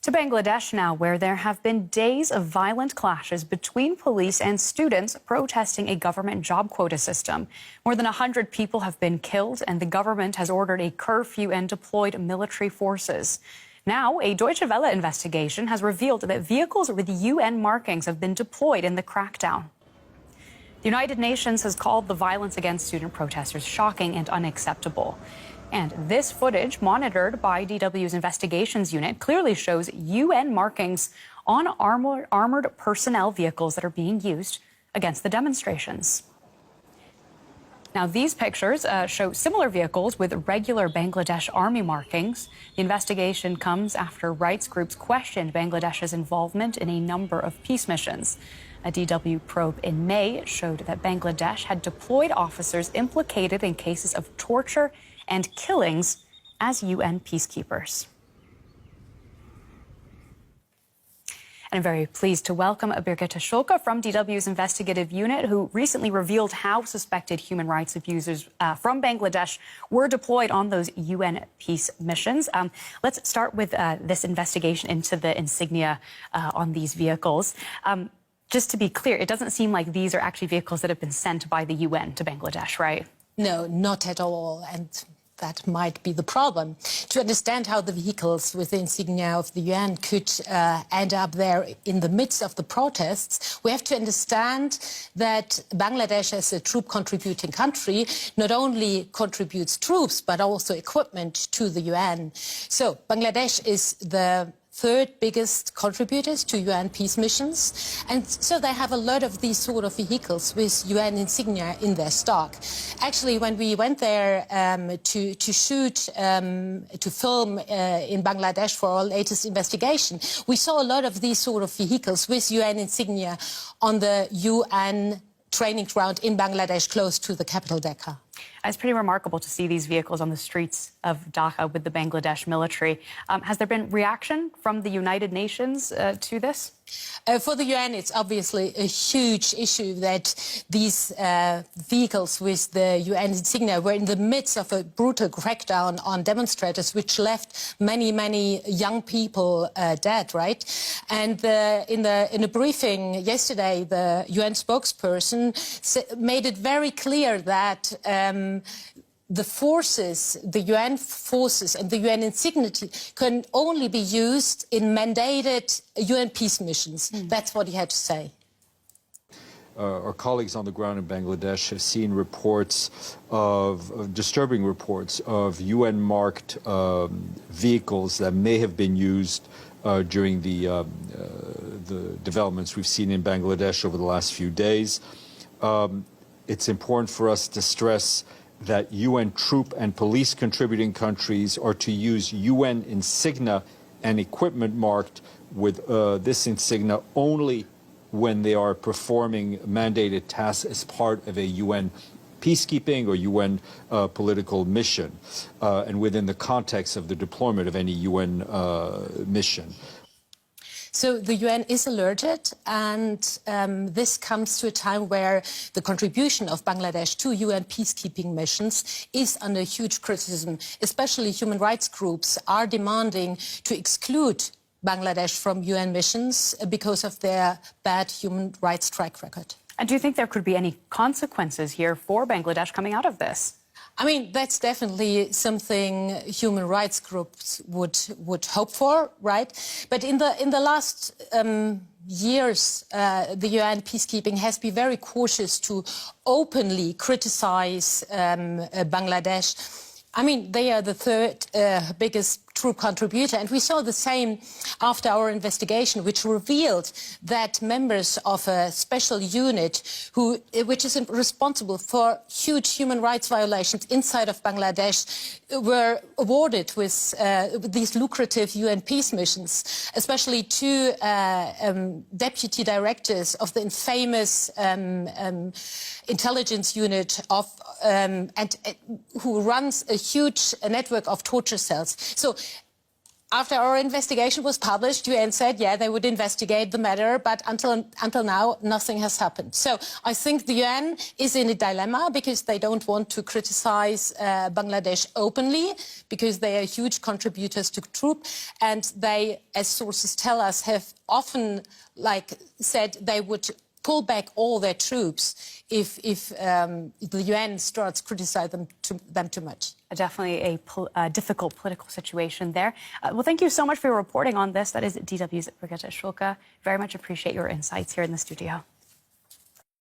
To Bangladesh now, where there have been days of violent clashes between police and students protesting a government job quota system. More than 100 people have been killed, and the government has ordered a curfew and deployed military forces. Now, a Deutsche Welle investigation has revealed that vehicles with UN markings have been deployed in the crackdown. The United Nations has called the violence against student protesters shocking and unacceptable. And this footage, monitored by DW's investigations unit, clearly shows UN markings on armored personnel vehicles that are being used against the demonstrations. Now, these pictures show similar vehicles with regular Bangladesh army markings. The investigation comes after rights groups questioned Bangladesh's involvement in a number of peace missions. A DW probe in May showed that Bangladesh had deployed officers implicated in cases of torture and killings as UN peacekeepers. And I'm very pleased to welcome Birgitte Schulke from DW's investigative unit, who recently revealed how suspected human rights abusers from Bangladesh were deployed on those UN peace missions. Let's start with this investigation into the insignia on these vehicles. Just to be clear, it doesn't seem like these are actually vehicles that have been sent by the UN to Bangladesh, right? No, not at all. And that might be the problem. To understand how the vehicles with the insignia of the UN could end up there in the midst of the protests, we have to understand that Bangladesh, as a troop-contributing country, not only contributes troops, but also equipment to the UN. So Bangladesh is the third biggest contributors to UN peace missions, and so they have a lot of these sort of vehicles with UN insignia in their stock. Actually, when we went there to shoot, to film in Bangladesh for our latest investigation, we saw a lot of these sort of vehicles with UN insignia on the UN training ground in Bangladesh, close to the capital, Dhaka. It's pretty remarkable to see these vehicles on the streets of Dhaka with the Bangladesh military. Has there been reaction from the United Nations to this? For the UN, it's obviously a huge issue that these vehicles with the UN insignia were in the midst of a brutal crackdown on demonstrators, which left many, many young people dead, right? And in a briefing yesterday, the UN spokesperson made it very clear that the forces, the UN forces and the UN insignia can only be used in mandated UN peace missions. That's what he had to say. Our colleagues on the ground in Bangladesh have seen reports of disturbing reports of UN-marked vehicles that may have been used during the developments we've seen in Bangladesh over the last few days. It's important for us to stress that UN troop and police contributing countries are to use UN insignia and equipment marked with this insignia only when they are performing mandated tasks as part of a UN peacekeeping or UN political mission, and within the context of the deployment of any UN mission. So the UN is alerted, and this comes to a time where the contribution of Bangladesh to UN peacekeeping missions is under huge criticism. Especially human rights groups are demanding to exclude Bangladesh from UN missions because of their bad human rights track record. And do you think there could be any consequences here for Bangladesh coming out of this? I mean, that's definitely something human rights groups would hope for, right? But in the last years, the UN peacekeeping has been very cautious to openly criticize Bangladesh. I mean, they are the third biggest troop contributor, and we saw the same after our investigation, which revealed that members of a special unit which is responsible for huge human rights violations inside of Bangladesh were awarded with these lucrative UN peace missions, especially two deputy directors of the infamous intelligence unit of who runs a huge network of torture cells. So after our investigation was published, UN said, yeah, they would investigate the matter, but until now, nothing has happened. So I think the UN is in a dilemma because they don't want to criticize Bangladesh openly because they are huge contributors to troop, and they, as sources tell us, have often said they would pull back all their troops if the UN starts criticizing them too much. Definitely a difficult political situation there. Well, thank you so much for your reporting on this. That is DW's Brigitte Schulke. Very much appreciate your insights here in the studio.